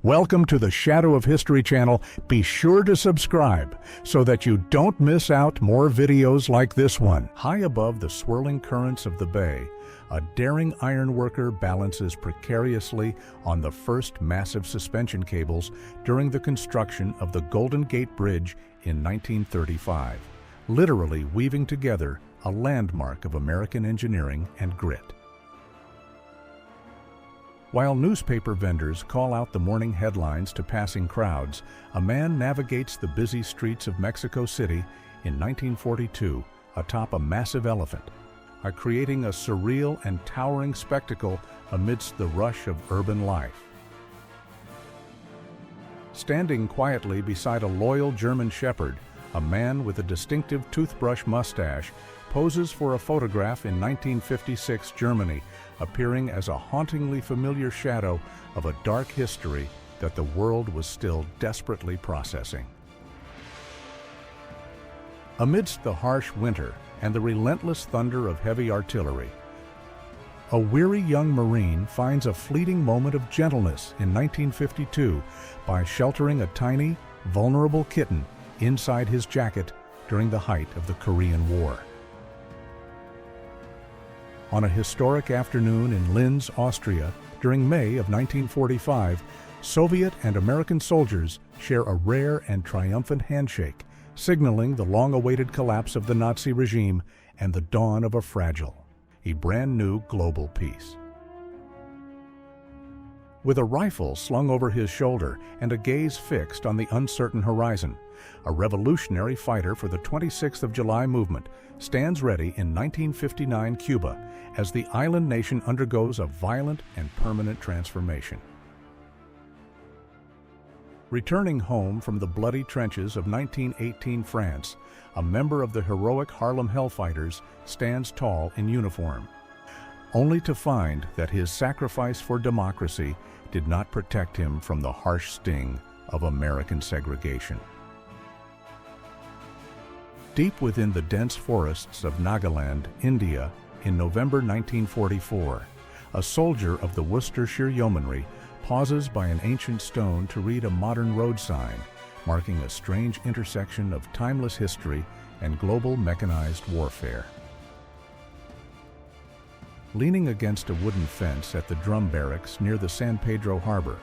Welcome to the Shadow of History channel. Be sure to subscribe so that you don't miss out more videos like this one. High above the swirling currents of the bay, a daring ironworker balances precariously on the first massive suspension cables during the construction of the Golden Gate Bridge in 1935, literally weaving together a landmark of American engineering and grit. While newspaper vendors call out the morning headlines to passing crowds, a man navigates the busy streets of Mexico City in 1942 atop a massive elephant, creating a surreal and towering spectacle amidst the rush of urban life. Standing quietly beside a loyal German shepherd, a man with a distinctive toothbrush mustache poses for a photograph in 1956 Germany, appearing as a hauntingly familiar shadow of a dark history that the world was still desperately processing. Amidst the harsh winter and the relentless thunder of heavy artillery, a weary young Marine finds a fleeting moment of gentleness in 1952 by sheltering a tiny, vulnerable kitten inside his jacket during the height of the Korean War. On a historic afternoon in Linz, Austria, during May of 1945, Soviet and American soldiers share a rare and triumphant handshake, signaling the long-awaited collapse of the Nazi regime and the dawn of a fragile, brand-new global peace. With a rifle slung over his shoulder and a gaze fixed on the uncertain horizon, a revolutionary fighter for the 26th of July movement stands ready in 1959 Cuba as the island nation undergoes a violent and permanent transformation. Returning home from the bloody trenches of 1918 France, a member of the heroic Harlem Hellfighters stands tall in uniform, only to find that his sacrifice for democracy did not protect him from the harsh sting of American segregation. Deep within the dense forests of Nagaland, India, in November 1944, a soldier of the Worcestershire Yeomanry pauses by an ancient stone to read a modern road sign, marking a strange intersection of timeless history and global mechanized warfare. Leaning against a wooden fence at the drum barracks near the San Pedro Harbor,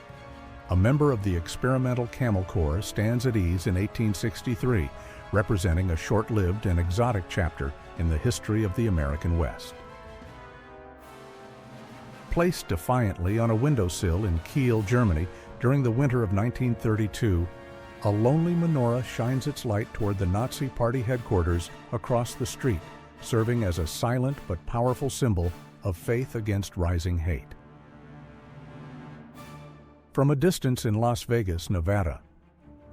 a member of the Experimental Camel Corps stands at ease in 1863, representing a short-lived and exotic chapter in the history of the American West. Placed defiantly on a windowsill in Kiel, Germany, during the winter of 1932, a lonely menorah shines its light toward the Nazi Party headquarters across the street, serving as a silent but powerful symbol of faith against rising hate. From a distance in Las Vegas, Nevada,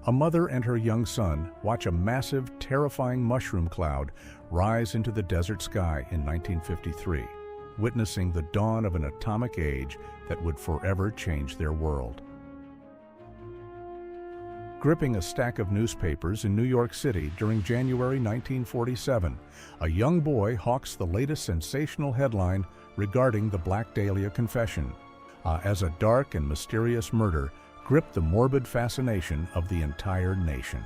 a mother and her young son watch a massive, terrifying mushroom cloud rise into the desert sky in 1953, witnessing the dawn of an atomic age that would forever change their world. Gripping a stack of newspapers in New York City during January 1947, a young boy hawks the latest sensational headline regarding the Black Dahlia confession, as a dark and mysterious murder gripped the morbid fascination of the entire nation.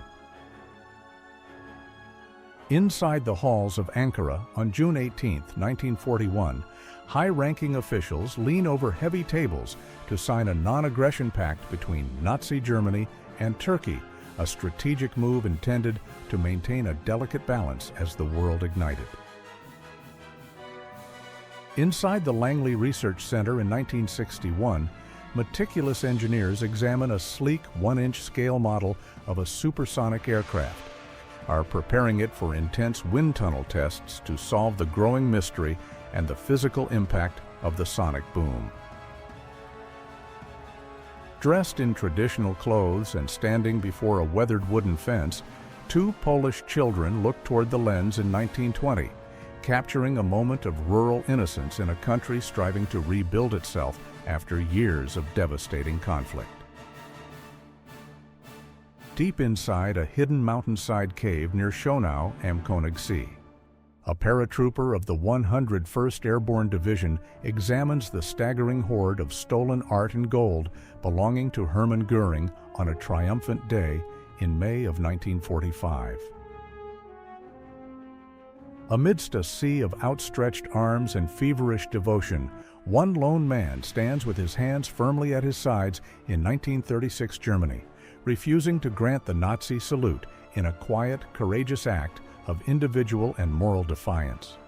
Inside the halls of Ankara on June 18, 1941, high-ranking officials lean over heavy tables to sign a non-aggression pact between Nazi Germany and Turkey, a strategic move intended to maintain a delicate balance as the world ignited. Inside the Langley Research Center in 1961, meticulous engineers examine a sleek 1-inch scale model of a supersonic aircraft, preparing it for intense wind tunnel tests to solve the growing mystery and the physical impact of the sonic boom. Dressed in traditional clothes and standing before a weathered wooden fence, two Polish children look toward the lens in 1920, capturing a moment of rural innocence in a country striving to rebuild itself after years of devastating conflict. Deep inside a hidden mountainside cave near Schönau am Königssee, A paratrooper of the 101st Airborne Division examines the staggering hoard of stolen art and gold belonging to Hermann Goering on a triumphant day in May of 1945. Amidst a sea of outstretched arms and feverish devotion, one lone man stands with his hands firmly at his sides in 1936 Germany, refusing to grant the Nazi salute in a quiet, courageous act of individual and moral defiance.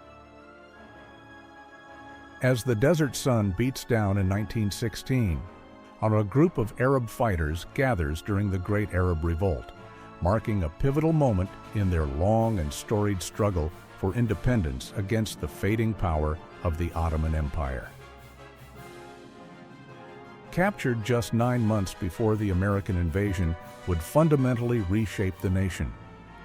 As the desert sun beats down in 1916, a group of Arab fighters gathers during the Great Arab Revolt, marking a pivotal moment in their long and storied struggle for independence against the fading power of the Ottoman Empire. Captured just 9 months before the American invasion would fundamentally reshape the nation,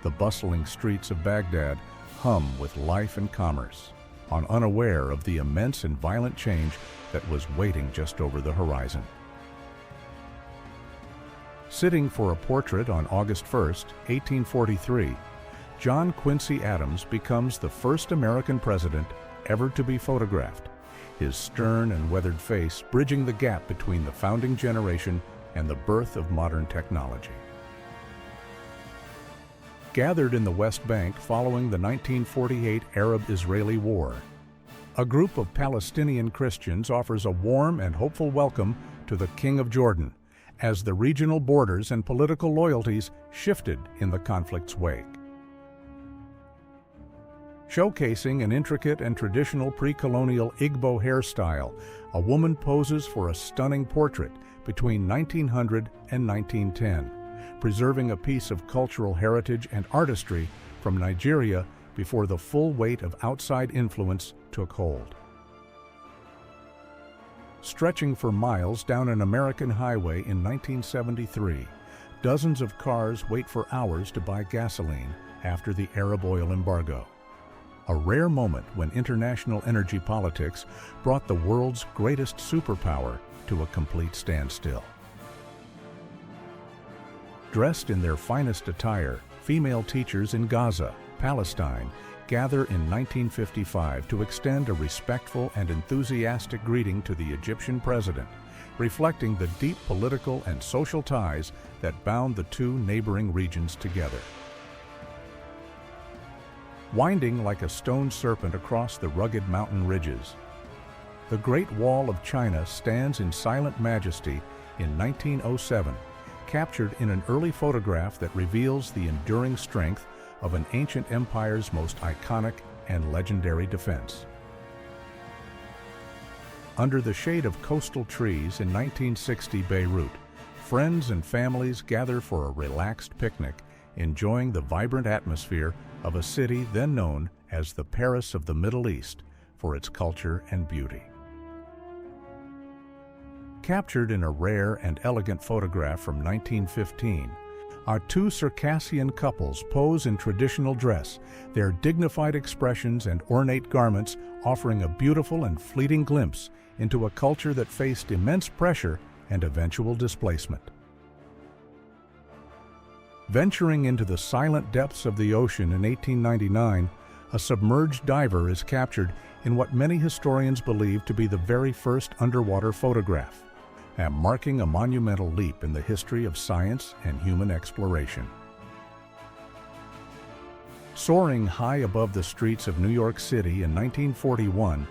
the bustling streets of Baghdad hum with life and commerce, unaware of the immense and violent change that was waiting just over the horizon. Sitting for a portrait on August 1, 1843, John Quincy Adams becomes the first American president ever to be photographed, his stern and weathered face bridging the gap between the founding generation and the birth of modern technology. Gathered in the West Bank following the 1948 Arab-Israeli War, a group of Palestinian Christians offers a warm and hopeful welcome to the King of Jordan as the regional borders and political loyalties shifted in the conflict's wake. Showcasing an intricate and traditional pre-colonial Igbo hairstyle, a woman poses for a stunning portrait between 1900 and 1910, preserving a piece of cultural heritage and artistry from Nigeria before the full weight of outside influence took hold. Stretching for miles down an American highway in 1973, dozens of cars wait for hours to buy gasoline after the Arab oil embargo. A rare moment when international energy politics brought the world's greatest superpower to a complete standstill. Dressed in their finest attire, female teachers in Gaza, Palestine, gather in 1955 to extend a respectful and enthusiastic greeting to the Egyptian president, reflecting the deep political and social ties that bound the two neighboring regions together. Winding like a stone serpent across the rugged mountain ridges, the Great Wall of China stands in silent majesty in 1907, captured in an early photograph that reveals the enduring strength of an ancient empire's most iconic and legendary defense. Under the shade of coastal trees in 1960 Beirut, friends and families gather for a relaxed picnic, enjoying the vibrant atmosphere of a city then known as the Paris of the Middle East for its culture and beauty. Captured in a rare and elegant photograph from 1915, our two Circassian couples pose in traditional dress, their dignified expressions and ornate garments offering a beautiful and fleeting glimpse into a culture that faced immense pressure and eventual displacement. Venturing into the silent depths of the ocean in 1899, a submerged diver is captured in what many historians believe to be the very first underwater photograph, and marking a monumental leap in the history of science and human exploration. Soaring high above the streets of New York City in 1941,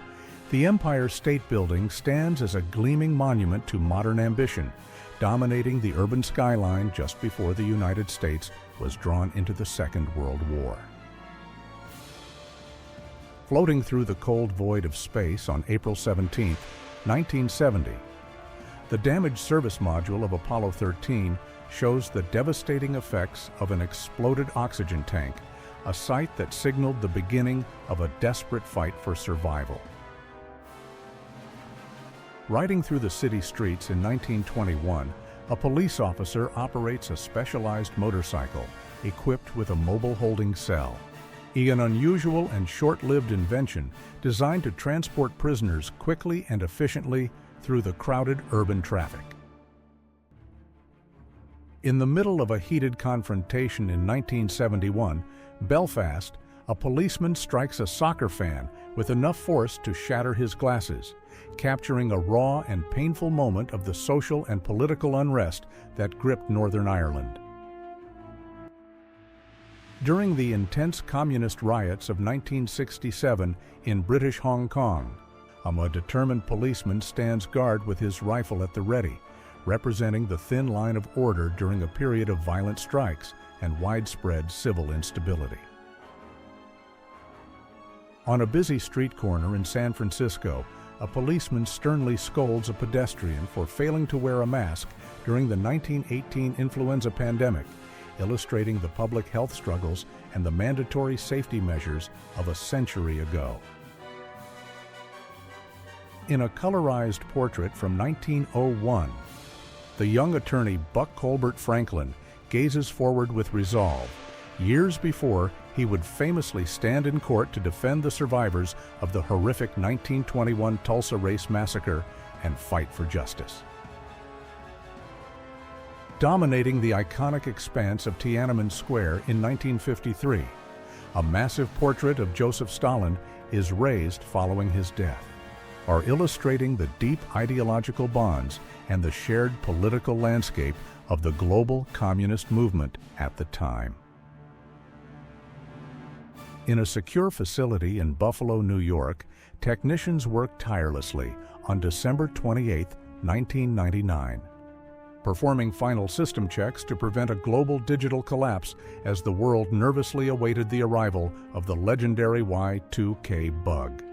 the Empire State Building stands as a gleaming monument to modern ambition, dominating the urban skyline just before the United States was drawn into the Second World War. Floating through the cold void of space on April 17, 1970, the damaged service module of Apollo 13 shows the devastating effects of an exploded oxygen tank, a sight that signaled the beginning of a desperate fight for survival. Riding through the city streets in 1921, a police officer operates a specialized motorcycle equipped with a mobile holding cell, an unusual and short-lived invention designed to transport prisoners quickly and efficiently through the crowded urban traffic. In the middle of a heated confrontation in 1971, Belfast, a policeman strikes a soccer fan with enough force to shatter his glasses, capturing a raw and painful moment of the social and political unrest that gripped Northern Ireland. During the intense communist riots of 1967 in British Hong Kong, a determined policeman stands guard with his rifle at the ready, representing the thin line of order during a period of violent strikes and widespread civil instability. On a busy street corner in San Francisco, a policeman sternly scolds a pedestrian for failing to wear a mask during the 1918 influenza pandemic, illustrating the public health struggles and the mandatory safety measures of a century ago. In a colorized portrait from 1901, the young attorney Buck Colbert Franklin gazes forward with resolve. Years before, he would famously stand in court to defend the survivors of the horrific 1921 Tulsa Race Massacre and fight for justice. Dominating the iconic expanse of Tiananmen Square in 1953, a massive portrait of Joseph Stalin is raised following his death, are illustrating the deep ideological bonds and the shared political landscape of the global communist movement at the time. In a secure facility in Buffalo, New York, technicians worked tirelessly on December 28, 1999, performing final system checks to prevent a global digital collapse as the world nervously awaited the arrival of the legendary Y2K bug.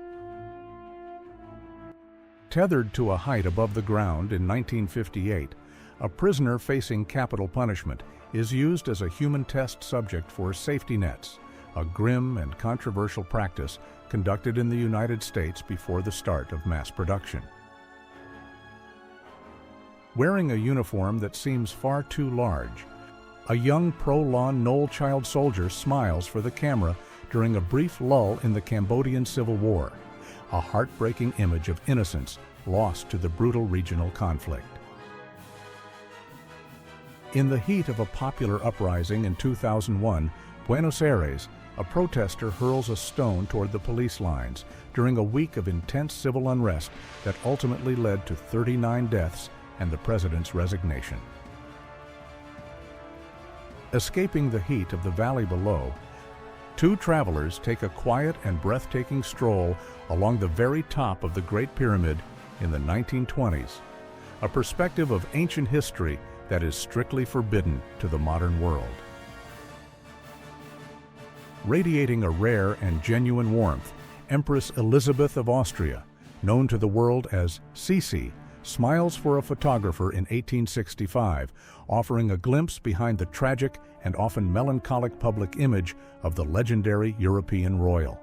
Tethered to a height above the ground in 1958, a prisoner facing capital punishment is used as a human test subject for safety nets, a grim and controversial practice conducted in the United States before the start of mass production. Wearing a uniform that seems far too large, a young pro-Lon Nol child soldier smiles for the camera during a brief lull in the Cambodian Civil War, a heartbreaking image of innocence lost to the brutal regional conflict. In the heat of a popular uprising in 2001, Buenos Aires, a protester hurls a stone toward the police lines during a week of intense civil unrest that ultimately led to 39 deaths and the president's resignation. Escaping the heat of the valley below, two travelers take a quiet and breathtaking stroll along the very top of the Great Pyramid in the 1920s, a perspective of ancient history that is strictly forbidden to the modern world. Radiating a rare and genuine warmth, Empress Elizabeth of Austria, known to the world as Sisi, smiles for a photographer in 1865, offering a glimpse behind the tragic and often melancholic public image of the legendary European royal.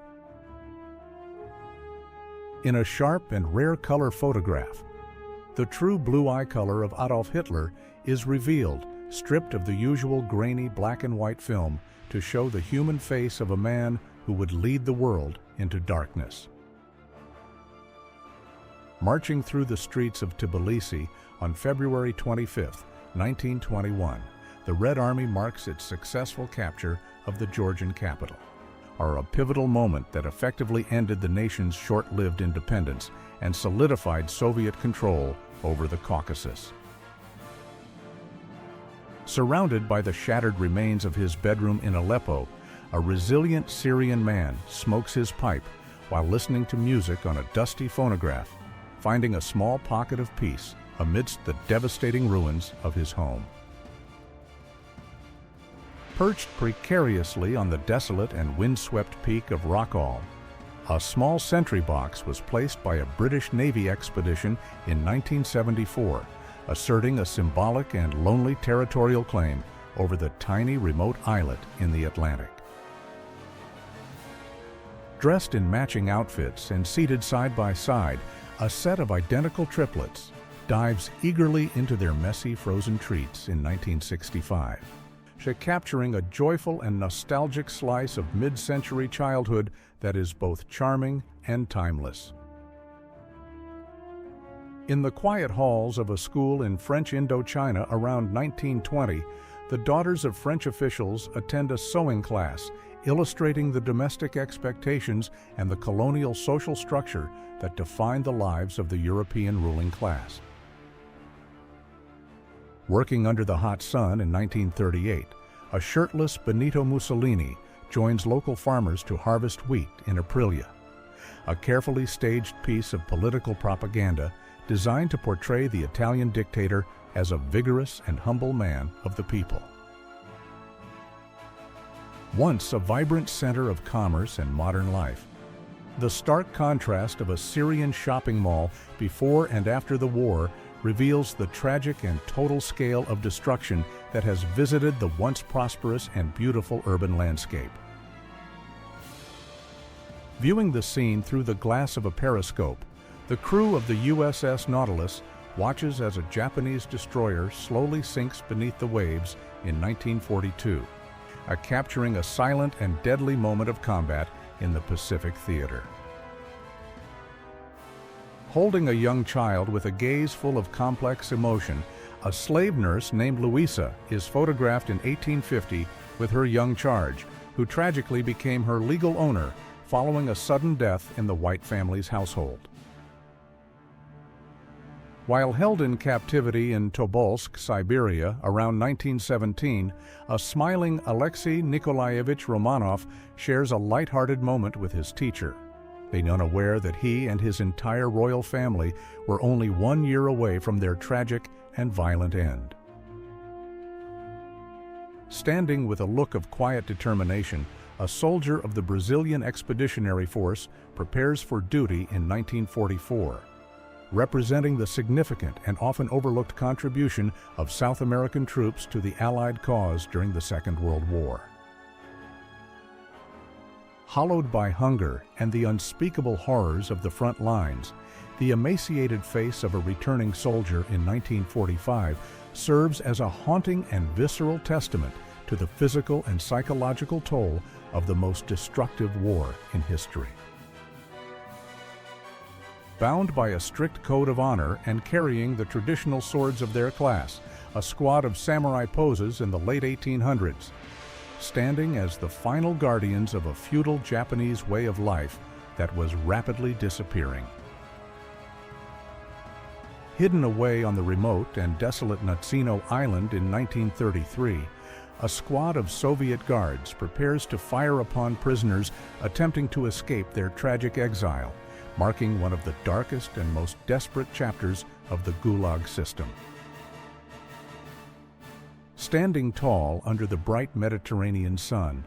In a sharp and rare color photograph, the true blue eye color of Adolf Hitler is revealed, stripped of the usual grainy black and white film to show the human face of a man who would lead the world into darkness. Marching through the streets of Tbilisi on February 25, 1921, the Red Army marks its successful capture of the Georgian capital, a pivotal moment that effectively ended the nation's short-lived independence and solidified Soviet control over the Caucasus. Surrounded by the shattered remains of his bedroom in Aleppo, a resilient Syrian man smokes his pipe while listening to music on a dusty phonograph, finding a small pocket of peace amidst the devastating ruins of his home. Perched precariously on the desolate and windswept peak of Rockall, a small sentry box was placed by a British Navy expedition in 1974, asserting a symbolic and lonely territorial claim over the tiny remote islet in the Atlantic. Dressed in matching outfits and seated side by side, a set of identical triplets dives eagerly into their messy frozen treats in 1965, capturing a joyful and nostalgic slice of mid-century childhood that is both charming and timeless. In the quiet halls of a school in French Indochina around 1920, the daughters of French officials attend a sewing class illustrating the domestic expectations and the colonial social structure that defined the lives of the European ruling class. Working under the hot sun in 1938, a shirtless Benito Mussolini joins local farmers to harvest wheat in Aprilia, a carefully staged piece of political propaganda designed to portray the Italian dictator as a vigorous and humble man of the people. Once a vibrant center of commerce and modern life, the stark contrast of a Syrian shopping mall before and after the war reveals the tragic and total scale of destruction that has visited the once prosperous and beautiful urban landscape. Viewing the scene through the glass of a periscope, the crew of the USS Nautilus watches as a Japanese destroyer slowly sinks beneath the waves in 1942, capturing a silent and deadly moment of combat in the Pacific theater. Holding a young child with a gaze full of complex emotion, a slave nurse named Louisa is photographed in 1850 with her young charge, who tragically became her legal owner following a sudden death in the white family's household. While held in captivity in Tobolsk, Siberia, around 1917, a smiling Alexei Nikolaevich Romanov shares a light-hearted moment with his teacher, being unaware that he and his entire royal family were only 1 year away from their tragic and violent end. Standing with a look of quiet determination, a soldier of the Brazilian Expeditionary Force prepares for duty in 1944, representing the significant and often overlooked contribution of South American troops to the Allied cause during the Second World War. Hollowed by hunger and the unspeakable horrors of the front lines, the emaciated face of a returning soldier in 1945 serves as a haunting and visceral testament to the physical and psychological toll of the most destructive war in history. Bound by a strict code of honor and carrying the traditional swords of their class, a squad of samurai poses in the late 1800s, standing as the final guardians of a feudal Japanese way of life that was rapidly disappearing. Hidden away on the remote and desolate Natsino Island in 1933, a squad of Soviet guards prepares to fire upon prisoners attempting to escape their tragic exile, marking one of the darkest and most desperate chapters of the Gulag system. Standing tall under the bright Mediterranean sun,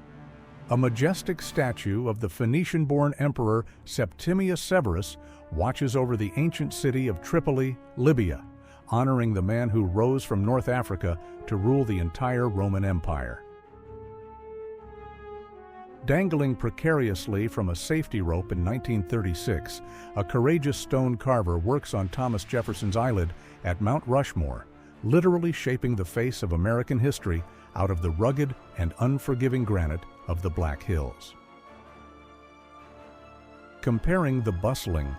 a majestic statue of the Phoenician-born emperor Septimius Severus watches over the ancient city of Tripoli, Libya, honoring the man who rose from North Africa to rule the entire Roman Empire. Dangling precariously from a safety rope in 1936, a courageous stone carver works on Thomas Jefferson's eyelid at Mount Rushmore, literally shaping the face of American history out of the rugged and unforgiving granite of the Black Hills. Comparing the bustling,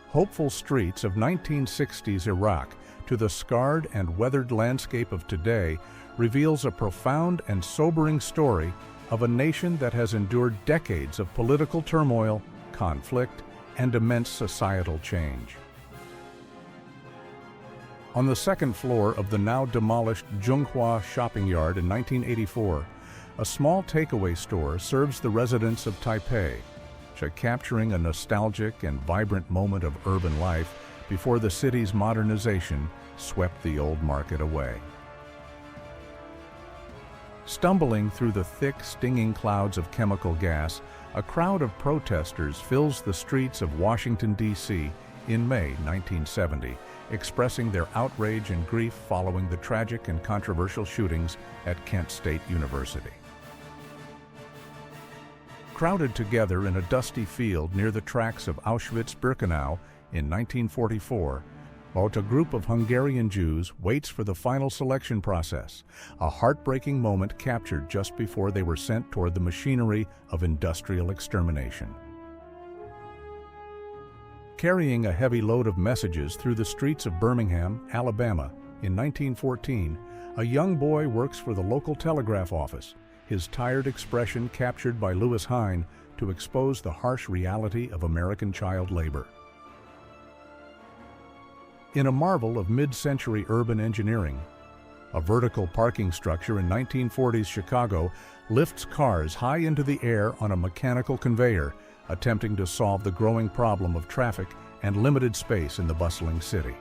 hopeful streets of 1960s Iraq to the scarred and weathered landscape of today reveals a profound and sobering story of a nation that has endured decades of political turmoil, conflict, and immense societal change. On the second floor of the now demolished Zhonghua shopping yard in 1984, a small takeaway store serves the residents of Taipei, capturing a nostalgic and vibrant moment of urban life before the city's modernization swept the old market away. Stumbling through the thick, stinging clouds of chemical gas, a crowd of protesters fills the streets of Washington, D.C. in May 1970, expressing their outrage and grief following the tragic and controversial shootings at Kent State University. Crowded together in a dusty field near the tracks of Auschwitz-Birkenau in 1944, while a group of Hungarian Jews waits for the final selection process, a heartbreaking moment captured just before they were sent toward the machinery of industrial extermination. Carrying a heavy load of messages through the streets of Birmingham, Alabama, in 1914, a young boy works for the local telegraph office, his tired expression captured by Louis Hine to expose the harsh reality of American child labor. In a marvel of mid-century urban engineering, a vertical parking structure in 1940s Chicago lifts cars high into the air on a mechanical conveyor, attempting to solve the growing problem of traffic and limited space in the bustling city.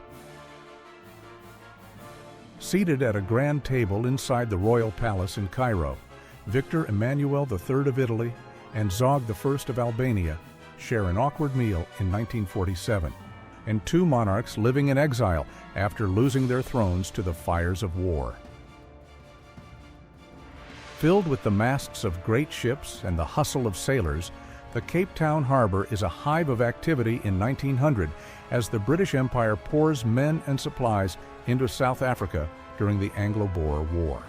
Seated at a grand table inside the royal palace in Cairo, Victor Emmanuel III of Italy and Zog I of Albania share an awkward meal in 1947, and two monarchs living in exile after losing their thrones to the fires of war. Filled with the masts of great ships and the hustle of sailors, the Cape Town harbor is a hive of activity in 1900 as the British Empire pours men and supplies into South Africa during the Anglo-Boer War.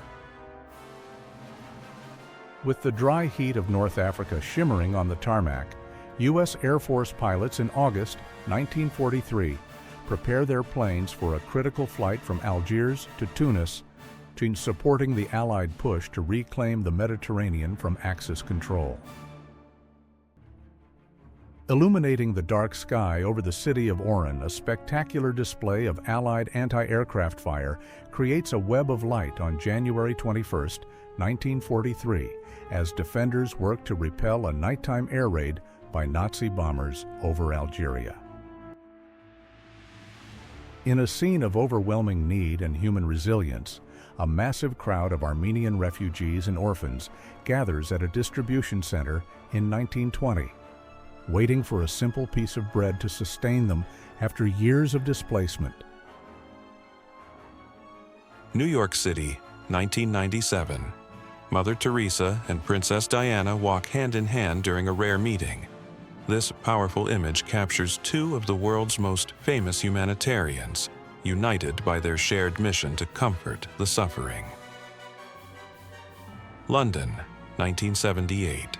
With the dry heat of North Africa shimmering on the tarmac, U.S. Air Force pilots in August 1943 prepare their planes for a critical flight from Algiers to Tunis, supporting the Allied push to reclaim the Mediterranean from Axis control. Illuminating the dark sky over the city of Oran, a spectacular display of Allied anti-aircraft fire creates a web of light on January 21, 1943, as defenders work to repel a nighttime air raid by Nazi bombers over Algeria. In a scene of overwhelming need and human resilience, a massive crowd of Armenian refugees and orphans gathers at a distribution center in 1920, waiting for a simple piece of bread to sustain them after years of displacement. New York City, 1997. Mother Teresa and Princess Diana walk hand in hand during a rare meeting. This powerful image captures two of the world's most famous humanitarians, united by their shared mission to comfort the suffering. London, 1978.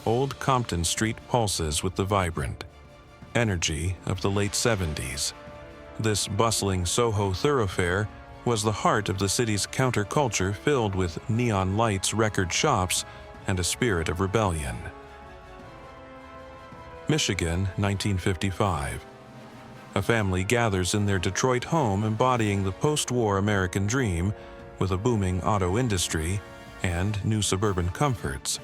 Old Compton Street pulses with the vibrant energy of the late 70s. This bustling Soho thoroughfare was the heart of the city's counterculture, filled with neon lights, record shops, and a spirit of rebellion. Michigan, 1955. A family gathers in their Detroit home, embodying the post-war American dream with a booming auto industry and new suburban comforts.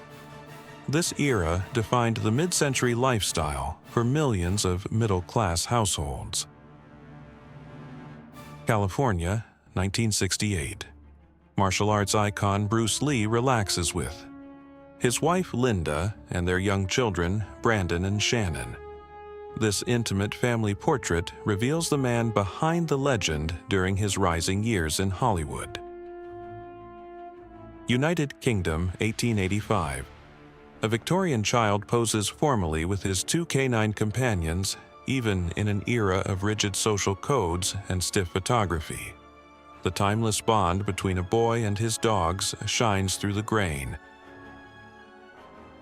This era defined the mid-century lifestyle for millions of middle-class households. California, 1968. Martial arts icon Bruce Lee relaxes with his wife Linda and their young children Brandon and Shannon. This intimate family portrait reveals the man behind the legend during his rising years in Hollywood. United Kingdom, 1885. A Victorian child poses formally with his two canine companions, even in an era of rigid social codes and stiff photography. The timeless bond between a boy and his dogs shines through the grain.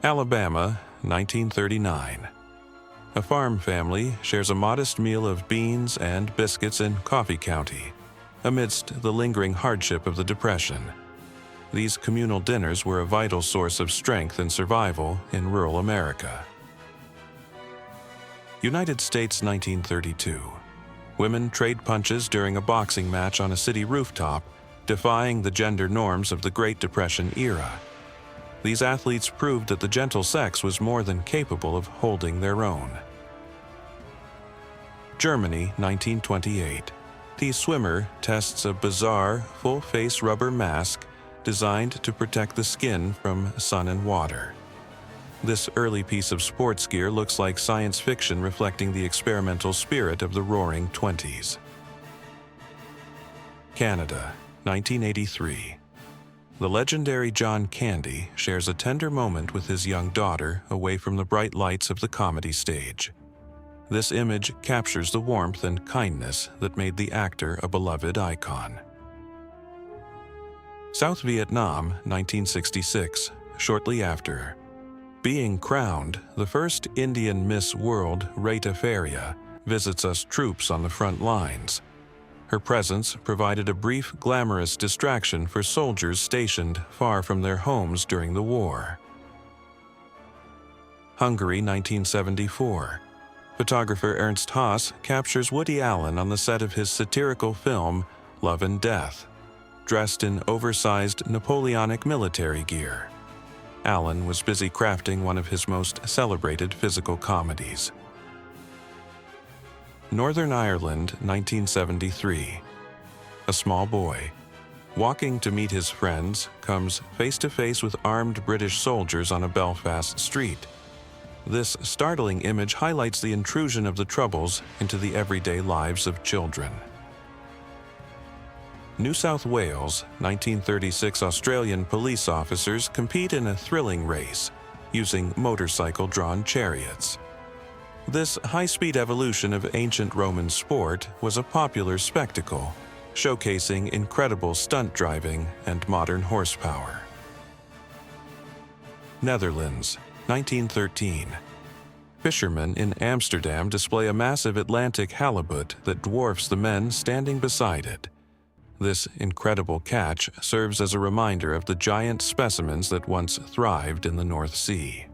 Alabama, 1939. A farm family shares a modest meal of beans and biscuits in Coffee County, amidst the lingering hardship of the Depression. These communal dinners were a vital source of strength and survival in rural America. United States, 1932. Women trade punches during a boxing match on a city rooftop, defying the gender norms of the Great Depression era. These athletes proved that the gentle sex was more than capable of holding their own. Germany, 1928. The swimmer tests a bizarre, full-face rubber mask designed to protect the skin from sun and water. This early piece of sports gear looks like science fiction, reflecting the experimental spirit of the Roaring '20s. Canada, 1983. The legendary John Candy shares a tender moment with his young daughter away from the bright lights of the comedy stage. This image captures the warmth and kindness that made the actor a beloved icon. South Vietnam, 1966, shortly after. Being crowned, the first Indian Miss World, Rita Faria, visits us troops on the front lines. Her presence provided a brief, glamorous distraction for soldiers stationed far from their homes during the war. Hungary, 1974. Photographer Ernst Haas captures Woody Allen on the set of his satirical film Love and Death, dressed in oversized Napoleonic military gear. Allen was busy crafting one of his most celebrated physical comedies. Northern Ireland, 1973. A small boy, walking to meet his friends, comes face to face with armed British soldiers on a Belfast street. This startling image highlights the intrusion of the Troubles into the everyday lives of children. New South Wales, 1936. Australian police officers compete in a thrilling race using motorcycle-drawn chariots. This high-speed evolution of ancient Roman sport was a popular spectacle, showcasing incredible stunt driving and modern horsepower. Netherlands, 1913. Fishermen in Amsterdam display a massive Atlantic halibut that dwarfs the men standing beside it. This incredible catch serves as a reminder of the giant specimens that once thrived in the North Sea.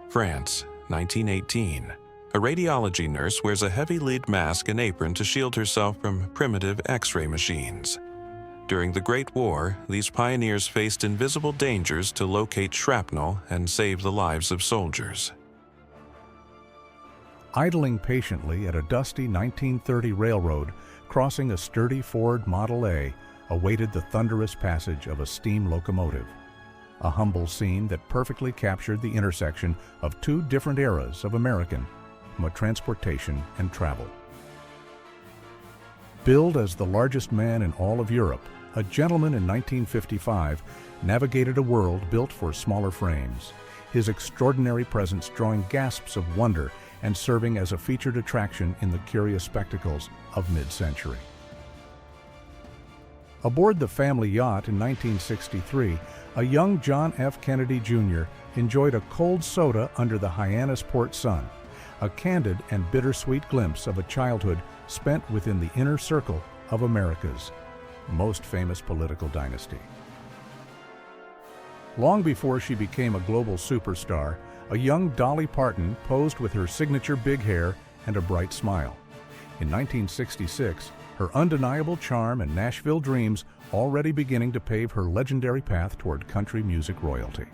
France, 1918. A radiology nurse wears a heavy lead mask and apron to shield herself from primitive X-ray machines. During the Great War, these pioneers faced invisible dangers to locate shrapnel and save the lives of soldiers. Idling patiently at a dusty 1930 railroad, crossing a sturdy Ford Model A, awaited the thunderous passage of a steam locomotive. A humble scene that perfectly captured the intersection of two different eras of American transportation and travel. Billed as the largest man in all of Europe, a gentleman in 1955 navigated a world built for smaller frames, his extraordinary presence drawing gasps of wonder and serving as a featured attraction in the curious spectacles of mid-century. Aboard the family yacht in 1963, a young John F. Kennedy Jr. enjoyed a cold soda under the Hyannisport sun, a candid and bittersweet glimpse of a childhood spent within the inner circle of America's most famous political dynasty. Long before she became a global superstar, a young Dolly Parton posed with her signature big hair and a bright smile. In 1966, her undeniable charm and Nashville dreams already beginning to pave her legendary path toward country music royalty.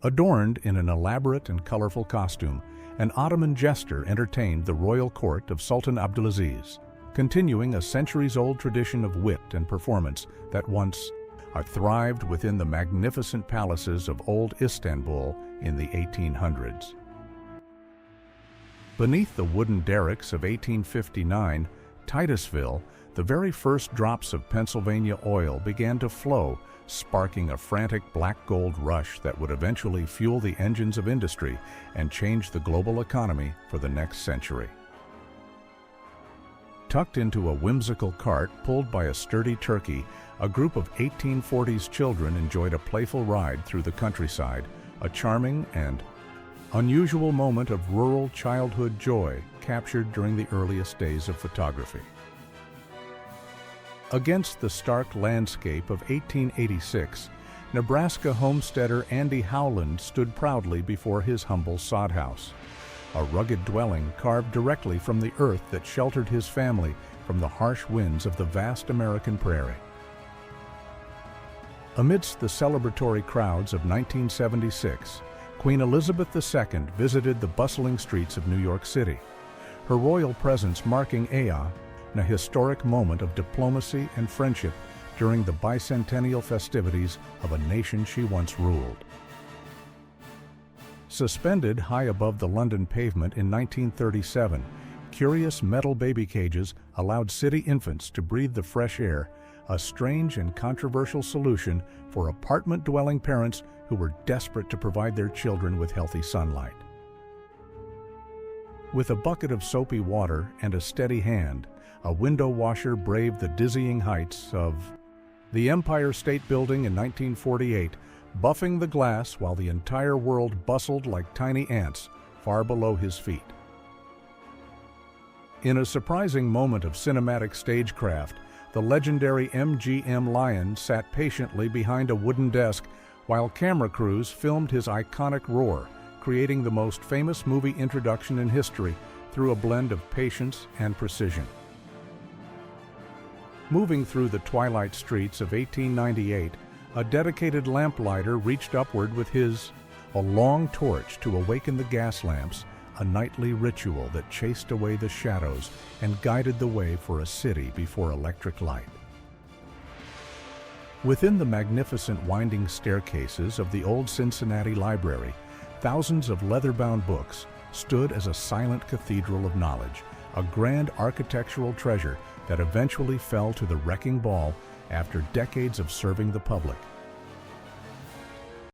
Adorned in an elaborate and colorful costume, an Ottoman jester entertained the royal court of Sultan Abdulaziz, continuing a centuries-old tradition of wit and performance that once thrived within the magnificent palaces of old Istanbul in the 1800s. Beneath the wooden derricks of 1859, Titusville, the very first drops of Pennsylvania oil began to flow, sparking a frantic black gold rush that would eventually fuel the engines of industry and change the global economy for the next century. Tucked into a whimsical cart pulled by a sturdy turkey, a group of 1840s children enjoyed a playful ride through the countryside, a charming and unusual moment of rural childhood joy captured during the earliest days of photography. Against the stark landscape of 1886, Nebraska homesteader Andy Howland stood proudly before his humble sod house, a rugged dwelling carved directly from the earth that sheltered his family from the harsh winds of the vast American prairie. Amidst the celebratory crowds of 1976, Queen Elizabeth II visited the bustling streets of New York City, her royal presence marking a historic moment of diplomacy and friendship during the bicentennial festivities of a nation she once ruled. Suspended high above the London pavement in 1937, curious metal baby cages allowed city infants to breathe the fresh air, a strange and controversial solution for apartment-dwelling parents who were desperate to provide their children with healthy sunlight. With a bucket of soapy water and a steady hand, a window washer braved the dizzying heights of the Empire State Building in 1948, buffing the glass while the entire world bustled like tiny ants far below his feet. In a surprising moment of cinematic stagecraft, the legendary MGM lion sat patiently behind a wooden desk while camera crews filmed his iconic roar, creating the most famous movie introduction in history through a blend of patience and precision. Moving through the twilight streets of 1898, a dedicated lamplighter reached upward with a long torch to awaken the gas lamps, a nightly ritual that chased away the shadows and guided the way for a city before electric light. Within the magnificent winding staircases of the old Cincinnati Library, thousands of leather-bound books stood as a silent cathedral of knowledge, a grand architectural treasure that eventually fell to the wrecking ball after decades of serving the public.